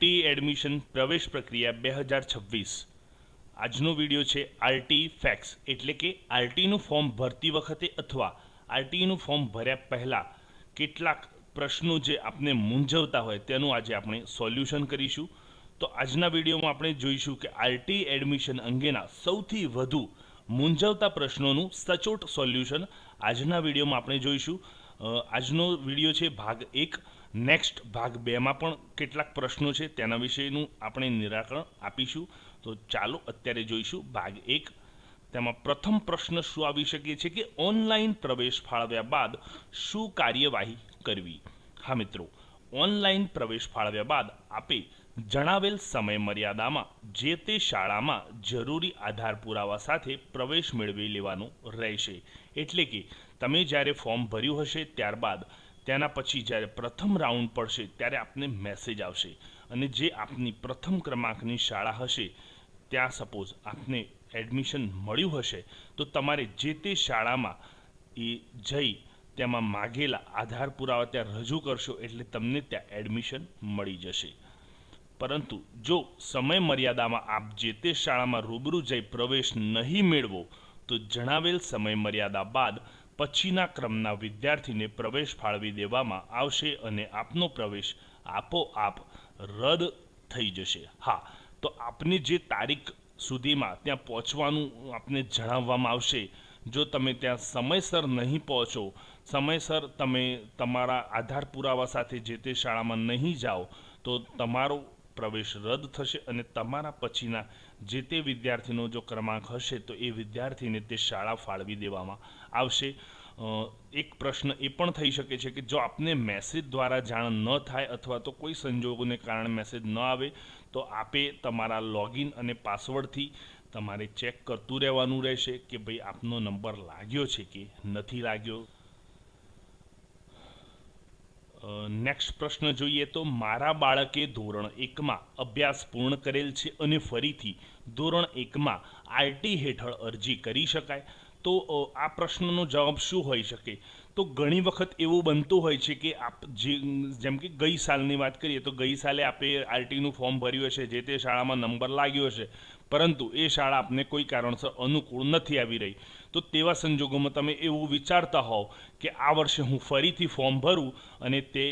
RT admission પ્રવેશ પ્રક્રિયા 2026 આજનો વિડીયો છે આરટી ફેક્ટ્સ એટલે કે આરટીનું ફોર્મ ભરતી વખતે અથવા આરટીનું ફોર્મ ભર્યા પહેલાં કેટલાક પ્રશ્નો જે આપને મૂંઝવતા હોય તેનું આજે આપણે સોલ્યુશન કરીશું। તો આજના વિડીયોમાં આપણે જોઈશું કે આરટી એડમિશન અંગેના સૌથી વધુ મૂંઝવતા પ્રશ્નોનું સચોટ સોલ્યુશન આજના વિડીયોમાં આપણે જોઈશું। આજનો વિડીયો છે ભાગ 1। નેક્સ્ટ ભાગ 2માં પણ કેટલાક પ્રશ્નો છે તેના વિશેનું આપણે નિરાકરણ આપીશું। તો ચાલો અત્યારે જોઈશું ભાગ 1। તેમાં પ્રથમ પ્રશ્ન શું આવી શકે છે કે ઓનલાઈન પ્રવેશ ફાળવ્યા બાદ શું કાર્યવાહી કરવી। હા મિત્રો, ઓનલાઈન પ્રવેશ ફાળવ્યા બાદ આપે જણાવેલ સમય મર્યાદામાં જે તે શાળામાં જરૂરી આધાર પુરાવા સાથે પ્રવેશ મેળવી લેવાનો રહેશે। એટલે કે તમે જ્યારે ફોર્મ ભર્યું હશે ત્યારબાદ તેના પછી જ્યારે પ્રથમ રાઉન્ડ પડશે ત્યારે આપને મેસેજ આવશે અને જે આપની પ્રથમ ક્રમાંકની શાળા હશે ત્યાં સપોઝ આપને એડમિશન મળ્યું હશે તો તમારે જે તે શાળામાં એ જઈ તેમાં માગેલા આધાર પુરાવા ત્યાં રજૂ કરશો એટલે તમને ત્યાં એડમિશન મળી જશે। પરંતુ જો સમય મર્યાદામાં આપ જે તે શાળામાં રૂબરૂ જઈ પ્રવેશ નહીં મેળવો તો જણાવેલ સમય મર્યાદા બાદ પછીના ક્રમના વિદ્યાર્થીને પ્રવેશ ફાળવી દેવામાં આવશે અને આપનો પ્રવેશ આપોઆપ રદ થઈ જશે। હા, તો આપની જે તારીખ સુધીમાં ત્યાં પહોંચવાનું આપને જણાવવામાં આવશે, જો તમે ત્યાં સમયસર નહીં પહોંચો, સમયસર તમે તમારા આધાર પુરાવા સાથે જે તે શાળામાં નહીં જાઓ તો તમારો પ્રવેશ રદ થશે અને તમારા પછીના જે તે વિદ્યાર્થીનો જો ક્રમાંક હશે તો એ વિદ્યાર્થીને તે શાળા ફાળવી દેવામાં આવશે। એક પ્રશ્ન એ પણ થઈ શકે છે કે જો આપને મેસેજ દ્વારા જાણ ન થાય અથવા તો કોઈ સંજોગોને કારણે મેસેજ ન આવે તો આપે તમારા લોગિન અને પાસવર્ડથી તમારે ચેક કરતું રહેવાનું રહેશે કે ભાઈ આપનો નંબર લાગ્યો છે કે નથી લાગ્યો। નેક્સ્ટ પ્રશ્ન જોઈએ તો મારા બાળકે ધોરણ 1માં અભ્યાસ પૂર્ણ કરેલ છે અને ફરીથી ધોરણ 1માં આરટી હેઠળ અરજી કરી શકાય? તો આ પ્રશ્નનો જવાબ શું હોઈ શકે? તો ઘણી વખત એવું બનતું હોય છે કે આપ જેમ કે ગઈ સાલની વાત કરીએ તો ગઈ સાલે આપે આરટીનું ફોર્મ ભર્યું હશે, જે તે શાળામાં નંબર લાગ્યો હશે, પરંતુ એ શાળા આપને કોઈ કારણસર અનુકૂળ નથી આવી રહી, તો તેવા સંજોગોમાં તમે એવું વિચારતા હોવ કે આ વર્ષે હું ફરીથી ફોર્મ ભરું અને તે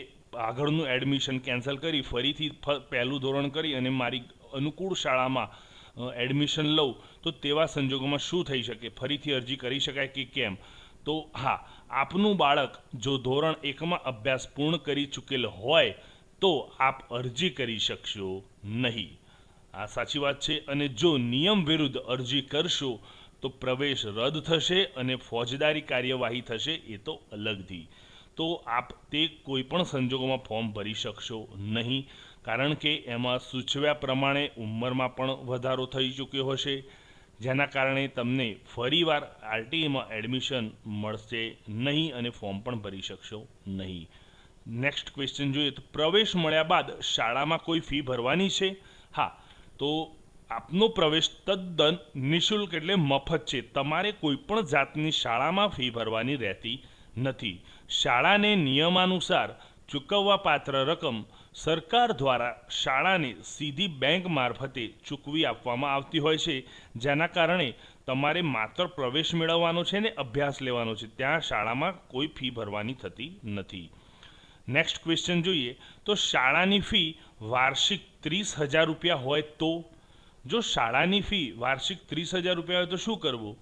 આગળનું એડમિશન કેન્સલ કરી ફરીથી પહેલું ધોરણ કરી અને મારી અનુકૂળ શાળામાં એડમિશન લઉં, તો તેવા સંજોગોમાં શું થઈ શકે? ફરીથી અરજી કરી શકાય કે કેમ? તો હા, આપનું બાળક જો ધોરણ 1માં અભ્યાસ પૂર્ણ કરી ચૂકેલ હોય તો આપ અરજી કરી શકશો નહીં, આ સાચી વાત છે। અને જો નિયમ વિરુદ્ધ અરજી કરશો તો પ્રવેશ રદ થશે અને ફોજદારી કાર્યવાહી થશે, એ તો અલગથી। તો આપ તે કોઈ પણ સંજોગોમાં ફોર્મ ભરી શકશો નહીં, કારણ કે એમાં સૂચવ્યા પ્રમાણે ઉંમરમાં પણ વધારો થઈ ચૂક્યો હશે, જેના કારણે તમને ફરીવાર આરટીમાં એડમિશન મળશે નહીં અને ફોર્મ પણ ભરી શકશો નહીં। નેક્સ્ટ ક્વેશ્ચન જોઈએ તો પ્રવેશ મળ્યા બાદ શાળામાં કોઈ ફી ભરવાની છે? હા, તો આપનો પ્રવેશ તદ્દન નિઃશુલ્ક એટલે મફત છે। તમારે કોઈ પણ જાતની શાળામાં ફી ભરવાની રહેતી નથી। શાળાને નિયમાનુસાર ચૂકવવાપાત્ર રકમ સરકાર દ્વારા શાળાને સીધી બેંક મારફતે ચૂકવી આપવામાં આવતી હોય છે, જેના કારણે તમારે માત્ર પ્રવેશ મેળવવાનો છે ને અભ્યાસ લેવાનો છે, ત્યાં શાળામાં કોઈ ફી ભરવાની થતી નથી। નેક્સ્ટ ક્વેશ્ચન જોઈએ તો શાળાની ફી વાર્ષિક 30,000 રૂપિયા હોય તો? જો શાળાની ફી વાર્ષિક 30,000 રૂપિયા હોય તો શું કરવું?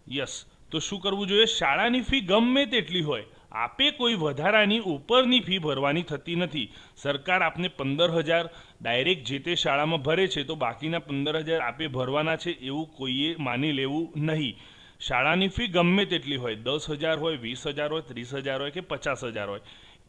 યસ, તો શું કરવું જોઈએ? શાળાની ફી ગમે તેટલી હોય, આપે કોઈ વધારાની ઉપરની ફી ભરવાની થતી નથી। સરકાર આપને 15,000 ડાયરેક્ટ જે તે શાળામાં ભરે છે તો બાકીના 15,000 આપે ભરવાના છે એવું કોઈએ માની લેવું નહીં। શાળાની ફી ગમે તેટલી હોય, 10,000 હોય, 20,000 હોય, 30,000 હોય કે 50,000 હોય,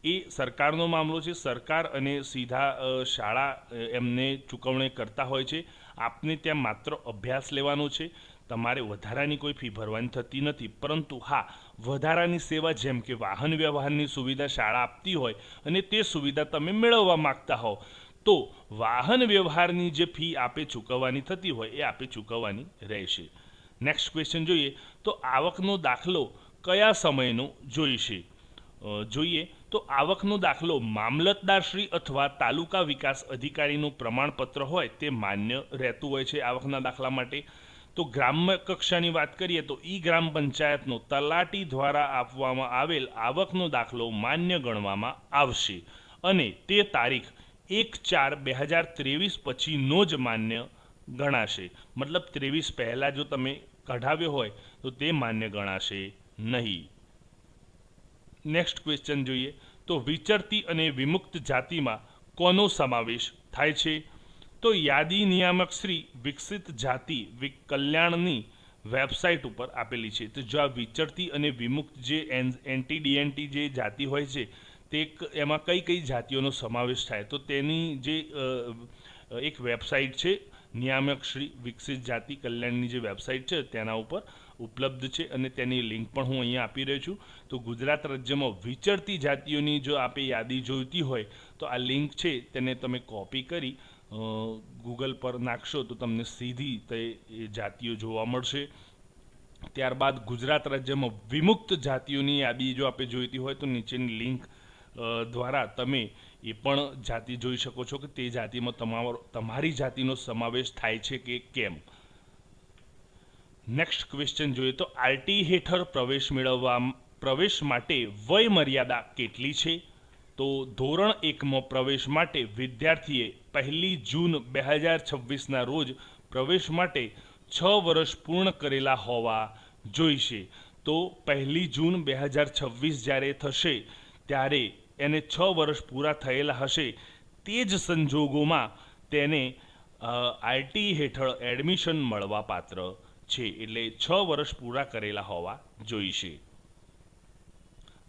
એ સરકારનો મામલો છે। સરકાર અને સીધા શાળા એમને ચૂકવણી કરતા હોય છે। આપને ત્યાં માત્ર અભ્યાસ લેવાનો છે, તમારે વધારાની કોઈ ફી ભરવાની થતી નથી। પરંતુ હા, વધારાની સેવા જેમ કે વાહન વ્યવહારની સુવિધા શાળા આપતી હોય અને તે સુવિધા તમે મેળવવા માગતા હો તો વાહન વ્યવહારની જે ફી આપે ચૂકવવાની થતી હોય એ આપે ચૂકવવાની રહેશે। નેક્સ્ટ ક્વેશ્ચન જોઈએ તો આવકનો દાખલો કયા સમયનો જોઈશે? જોઈએ તો આવકનો દાખલો મામલતદારશ્રી અથવા તાલુકા વિકાસ અધિકારીનું પ્રમાણપત્ર હોય તે માન્ય રહેતું હોય છે આવકના દાખલા માટે. તો ગ્રામ્ય કક્ષાની વાત કરીએ તો ગ્રામ પંચાયતનો તલાટી દ્વારા આપવામાં આવેલ આવકનો દાખલો માન્ય ગણવામાં આવશે અને તે તારીખ 1/4/2023 પછીનો જ માન્ય ગણાશે. મતલબ 23 પહેલાં જો તમે કઢાવ્યો હોય તો તે માન્ય ગણાશે નહીં. નેક્સ્ટ ક્વેશ્ચન જોઈએ તો વિચરતી અને વિમુક્ત જાતિમાં કોનો સમાવેશ થાય છે? તો યાદી નિયામક શ્રી વિકસિત જાતિ કલ્યાણની વેબસાઇટ ઉપર આપેલી છે. તો જો આ વિચરતી અને વિમુક્ત જે NT-DNT જે જાતિ હોય છે તે એમાં કઈ કઈ જાતિઓનો સમાવેશ થાય તો તેની જે એક વેબસાઇટ છે નિયામક શ્રી વિકસિત જાતિ કલ્યાણની જે વેબસાઇટ છે તેના ઉપર ઉપલબ્ધ છે અને તેની લિંક પણ હું અહીંયા આપી રહ્યો છું. તો ગુજરાત રાજ્યમાં વિચરતી જાતિઓની જો આપે યાદી જોઈતી હોય તો આ લિંક છે તેને તમે કોપી કરી ગૂગલ પર નાખશો તો તમને સીધી તે જાતિઓ જોવા મળશે. ત્યારબાદ ગુજરાત રાજ્યમાં વિમુક્ત જાતિઓની યાદી જો આપે જોઈતી હોય તો નીચેની લિંક દ્વારા તમે એ પણ જાતિ જોઈ શકો છો કે તે જાતિમાં તમારી જાતિનો સમાવેશ થાય છે કે કેમ. નેક્સ્ટ ક્વેશ્ચન જોઈએ તો આરટી હેઠળ પ્રવેશ માટે વય મર્યાદા કેટલી છે? તો ધોરણ 1માં પ્રવેશ માટે વિદ્યાર્થીએ 1 જૂન 2026ના રોજ પ્રવેશ માટે 6 વર્ષ પૂર્ણ કરેલા હોવા જોઈશે. તો 1 જૂન 2026 જ્યારે થશે ત્યારે એને 6 વર્ષ પૂરા થયેલા હશે. તે જ સંજોગોમાં તેને આરટી હેઠળ એડમિશન મળવા પાત્ર છે. એટલે 6 વર્ષ પૂરા કરેલા હોવા જોઈશે.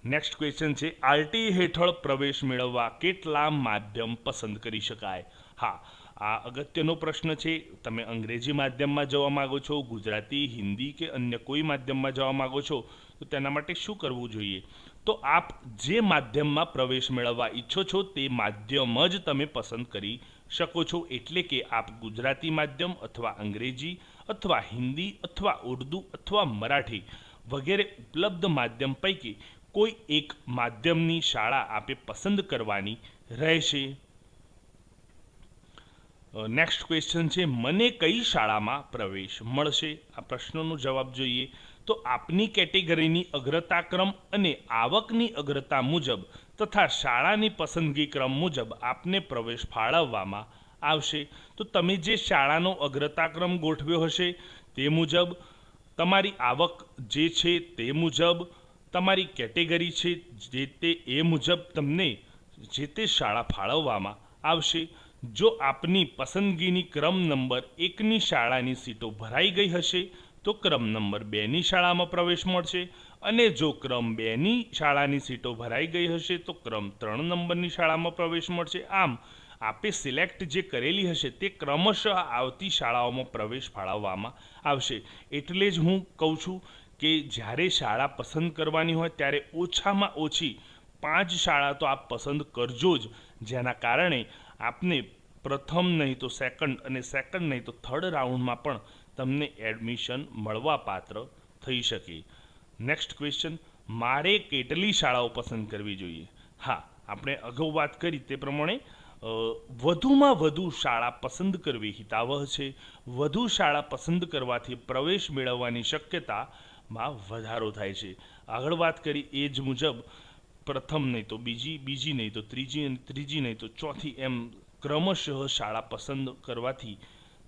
નેક્સ્ટ ક્વેશ્ચન છે આરટી હેઠળ પ્રવેશ મેળવવા કેટલા માધ્યમ પસંદ કરી શકાય? હા, આ અગત્યનો પ્રશ્ન છે. તમે અંગ્રેજી માધ્યમમાં જવા માગો છો, ગુજરાતી, હિન્દી કે અન્ય કોઈ માધ્યમમાં જવા માગો છો તો તેના માટે શું કરવું જોઈએ? તો આપ જે માધ્યમમાં પ્રવેશ મેળવવા ઈચ્છો છો તે માધ્યમ જ તમે પસંદ કરી શકો છો. એટલે કે આપ ગુજરાતી માધ્યમ અથવા અંગ્રેજી અથવા હિન્દી અથવા ઉર્દૂ અથવા મરાઠી વગેરે ઉપલબ્ધ માધ્યમ પૈકી કોઈ એક માધ્યમની શાળા આપે પસંદ કરવાની રહેશે. નેક્સ્ટ ક્વેશ્ચન છે મને કઈ શાળામાં પ્રવેશ મળશે? આ પ્રશ્નનો જવાબ જોઈએ તો આપની કેટેગરીની અગ્રતા ક્રમ અને આવકની અગ્રતા મુજબ તથા શાળાની પસંદગી ક્રમ મુજબ આપને પ્રવેશ ફાળવવામાં આવશે. તો તમે જે શાળાનો અગ્રતા ક્રમ ગોઠવ્યો હશે તે મુજબ, તમારી આવક જે છે તે મુજબ, તમારી કેટેગરી છે જે તે એ મુજબ તમને જે તે શાળા ફાળવવામાં આવશે. જો આપની પસંદગીની ક્રમ નંબર 1ની શાળાની સીટો ભરાઈ ગઈ હશે તો ક્રમ નંબર 2ની શાળામાં પ્રવેશ મળશે અને જો ક્રમ 2ની શાળાની સીટો ભરાઈ ગઈ હશે તો ક્રમ 3 નંબરની શાળામાં પ્રવેશ મળશે. આમ આપે સિલેક્ટ જે કરેલી હશે તે ક્રમશઃ આવતી શાળાઓમાં પ્રવેશ ફાળવવામાં આવશે. એટલે જ હું કહું છું કે જ્યારે શાળા પસંદ કરવાની હોય ત્યારે ઓછામાં ઓછી 5 શાળા તો આપ પસંદ કરજો જ, જેના કારણે આપને પ્રથમ નહીં તો સેકન્ડ અને સેકન્ડ નહીં તો થર્ડ રાઉન્ડમાં પણ તમને એડમિશન મળવા પાત્ર થઈ શકે. નેક્સ્ટ ક્વેશ્ચન મારે કેટલી શાળાઓ પસંદ કરવી જોઈએ? હા, આપણે અગાઉ વાત કરી તે પ્રમાણે વધુમાં વધુ શાળા પસંદ કરવી હિતાવહ છે. વધુ શાળા પસંદ કરવાથી પ્રવેશ મેળવવાની શક્યતામાં વધારો થાય છે. આગળ વાત કરી એ જ મુજબ પ્રથમ નહીં તો બીજી, બીજી નહીં તો ત્રીજી અને ત્રીજી નહીં તો ચોથી એમ ક્રમશઃ શાળા પસંદ કરવાથી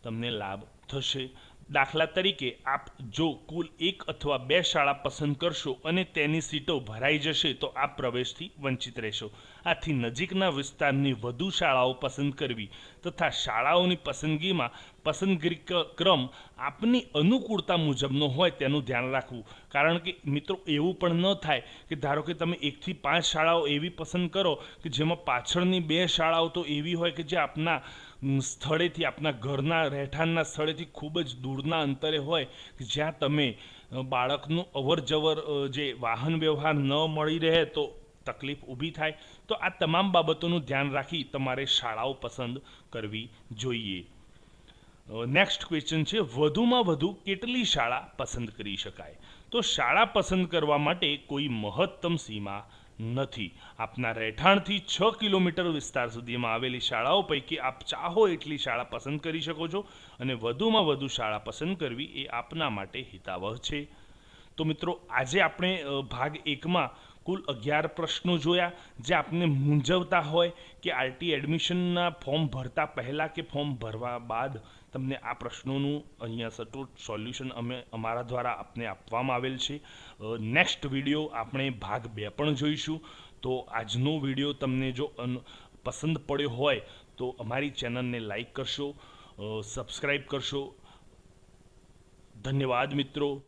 તમને લાભ થશે. દાખલા તરીકે આપ જો કુલ 1 અથવા 2 શાળા પસંદ કરશો અને તેની સીટો ભરાઈ જશે તો આપ પ્રવેશથી વંચિત રહેશો. આથી નજીકના વિસ્તારની વધુ શાળાઓ પસંદ કરવી તથા શાળાઓની પસંદગીમાં પસંદગી ક્રમ આપની અનુકૂળતા મુજબનો હોય તેનું ધ્યાન રાખવું. કારણ કે મિત્રો એવું પણ ન થાય કે ધારો કે તમે 1 થી 5 શાળાઓ એવી પસંદ કરો કે જેમાં પાછળની 2 શાળાઓ તો એવી હોય કે જે આપના સ્થળેથી, આપના ઘરના રહેઠાણના સ્થળેથી ખૂબ જ દૂરના અંતરે હોય કે જ્યાં તમે બાળકનું અવર જવર જે વાહન વ્યવહાર ન મળી રહે તો તકલીફ ઊભી થાય. તો આ તમામ બાબતોનું ધ્યાન રાખી તમારે શાળાઓ પસંદ કરવી જોઈએ. નેક્સ્ટ ક્વેશ્ચન છે વધુમાં વધુ કેટલી શાળા પસંદ કરી શકાય? તો શાળા પસંદ કરવા માટે કોઈ મહત્તમ સીમા નથી. આપના રહેઠાણથી 6 કિલોમીટર વિસ્તાર સુધીમાં આવેલી શાળાઓ પૈકી આપ ચાહો એટલી શાળા પસંદ કરી શકો છો અને વધુમાં વધુ શાળા પસંદ કરવી એ આપના માટે હિતાવહ છે. તો મિત્રો આજે આપણે ભાગ એકમાં કુલ 11 પ્રશ્નો જોયા જે આપને મૂંઝવતા હોય કે આરટી એડમિશનના ફોર્મ ભરતા પહેલાં કે ફોર્મ ભરવા બાદ તમને આ પ્રશ્નોનું અહીંયા સચોટ સોલ્યુશન અમારા દ્વારા આપને આપવામાં આવેલ છે. નેક્સ્ટ વિડીયો આપણે ભાગ 2 પણ જોઈશું. તો આજનો વિડીયો તમને જો પસંદ પડ્યો હોય તો અમારી ચેનલને લાઈક કરશો, સબસ્ક્રાઈબ કરશો. ધન્યવાદ મિત્રો.